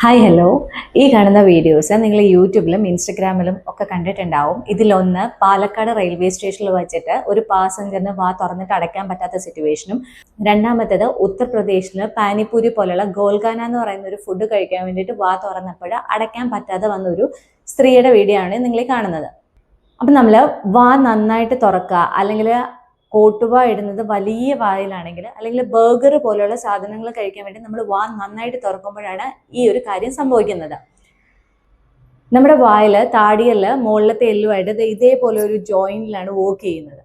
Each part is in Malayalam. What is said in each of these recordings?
Hi hello. ഈ കാണുന്ന വീഡിയോസ് നിങ്ങൾ യൂട്യൂബിലും ഇൻസ്റ്റഗ്രാമിലും ഒക്കെ കണ്ടിട്ടുണ്ടാവും. ഇതിലൊന്ന് പാലക്കാട് റെയിൽവേ സ്റ്റേഷനിൽ വെച്ചിട്ട് ഒരു പാസഞ്ചറിന് വാ തുറന്നിട്ട് അടയ്ക്കാൻ പറ്റാത്ത സിറ്റുവേഷനും, രണ്ടാമത്തേത് ഉത്തർപ്രദേശിൽ പാനിപൂരി പോലുള്ള ഗോൽഗാന എന്ന് പറയുന്ന ഒരു ഫുഡ് കഴിക്കാൻ വേണ്ടിയിട്ട് വാ തുറന്നപ്പോൾ അടയ്ക്കാൻ പറ്റാതെ വന്ന ഒരു സ്ത്രീയുടെ വീഡിയോ ആണ് നിങ്ങൾ കാണുന്നത്. അപ്പം നമ്മൾ വാ നന്നായിട്ട് തുറക്കുക, അല്ലെങ്കിൽ കോട്ടുവ ഇടുന്നത് വലിയ വായിലാണെങ്കിൽ, അല്ലെങ്കിൽ ബർഗർ പോലെയുള്ള സാധനങ്ങൾ കഴിക്കാൻ വേണ്ടി നമ്മൾ വാ നന്നായിട്ട് തുറക്കുമ്പോഴാണ് ഈ ഒരു കാര്യം സംഭവിക്കുന്നത്. നമ്മുടെ വായില് താടിയല് മുകളിലത്തെ എല്ലുമായിട്ട് ഇതേപോലെ ഒരു ജോയിന്റിലാണ് വർക്ക് ചെയ്യുന്നത്.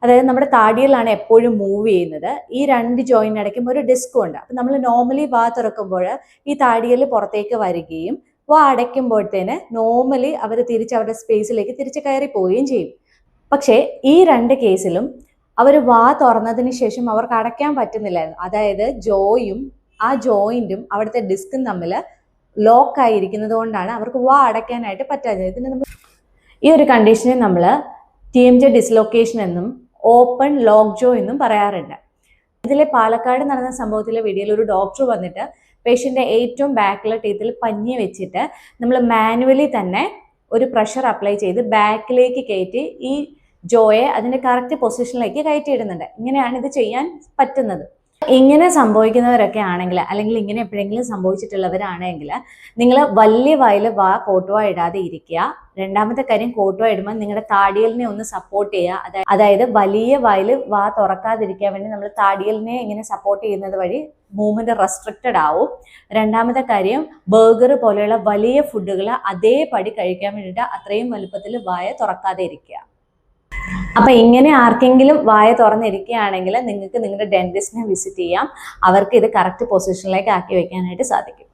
അതായത് നമ്മുടെ താടിയലാണ് എപ്പോഴും മൂവ് ചെയ്യുന്നത്. ഈ രണ്ട് ജോയിന്റ് അടയ്ക്കുമ്പോൾ ഒരു ഡിസ്കും ഉണ്ട്. അപ്പം നമ്മൾ നോർമലി വാ തുറക്കുമ്പോൾ ഈ താടിയല് പുറത്തേക്ക് വരികയും വാ അടയ്ക്കുമ്പോഴത്തേന് നോർമലി അവർ അവരുടെ സ്പേസിലേക്ക് തിരിച്ച് കയറി പോവുകയും ചെയ്യും. പക്ഷേ ഈ രണ്ട് കേസിലും അവർ വാ തുറന്നതിന് ശേഷം അവർക്ക് അടയ്ക്കാൻ പറ്റുന്നില്ലായിരുന്നു. അതായത് ആ ജോയിന്റും അവിടുത്തെ ഡിസ്കും തമ്മിൽ ലോക്ക് ആയിരിക്കുന്നത് കൊണ്ടാണ് അവർക്ക് വാ അടയ്ക്കാനായിട്ട് പറ്റാത്തത്. ഇതിന് നമ്മൾ ഈ ഒരു കണ്ടീഷനെ നമ്മൾ TMJ ഡിസ്ലൊക്കേഷൻ എന്നും ഓപ്പൺ ലോക്ക് ജോ എന്നും പറയാറുണ്ട്. ഇതിലെ പാലക്കാട് നടന്ന സംഭവത്തിലെ വീഡിയോയിൽ ഒരു ഡോക്ടർ വന്നിട്ട് പേഷ്യൻ്റെ ഏറ്റവും ബാക്കിലെ ടീത്തിൽ പഞ്ഞി വെച്ചിട്ട് നമ്മൾ മാനുവലി തന്നെ ഒരു പ്രഷർ അപ്ലൈ ചെയ്ത് ബാക്കിലേക്ക് കയറ്റി ഈ ജോയെ അതിന്റെ കറക്റ്റ് പൊസിഷനിലേക്ക് കയറ്റിയിടുന്നുണ്ട്. ഇങ്ങനെയാണ് ഇത് ചെയ്യാൻ പറ്റുന്നത്. ഇങ്ങനെ സംഭവിക്കുന്നവരൊക്കെ ആണെങ്കിൽ, അല്ലെങ്കിൽ ഇങ്ങനെ എപ്പോഴെങ്കിലും സംഭവിച്ചിട്ടുള്ളവരാണെങ്കിൽ, നിങ്ങൾ വലിയ വായിൽ വാ കോട്ടുവ ഇടാതെ ഇരിക്കുക. രണ്ടാമത്തെ കാര്യം, കോട്ടുവ ഇടുമ്പോൾ നിങ്ങളുടെ താടിയലിനെ ഒന്ന് സപ്പോർട്ട് ചെയ്യുക. അതായത് വലിയ വായിൽ വാ തുറക്കാതിരിക്കാൻ വേണ്ടി നമ്മൾ താടിയലിനെ ഇങ്ങനെ സപ്പോർട്ട് ചെയ്യുന്നത് വഴി മൂവ്മെന്റ് റെസ്ട്രിക്റ്റഡ് ആവും. രണ്ടാമത്തെ കാര്യം, ബർഗർ പോലെയുള്ള വലിയ ഫുഡുകൾ അതേപടി കഴിക്കാൻ വേണ്ടിയിട്ട് അത്രയും വലുപ്പത്തിൽ വായ തുറക്കാതെ ഇരിക്കുക. അപ്പൊ ഇങ്ങനെ ആർക്കെങ്കിലും വായ തുറന്നിരിക്കുകയാണെങ്കിൽ നിങ്ങൾക്ക് നിങ്ങളുടെ ഡെന്റിസ്റ്റിനെ വിസിറ്റ് ചെയ്യാം. അവർക്ക് ഇത് കറക്റ്റ് പൊസിഷനിലേക്ക് ആക്കി വെക്കാനായിട്ട് സാധിക്കും.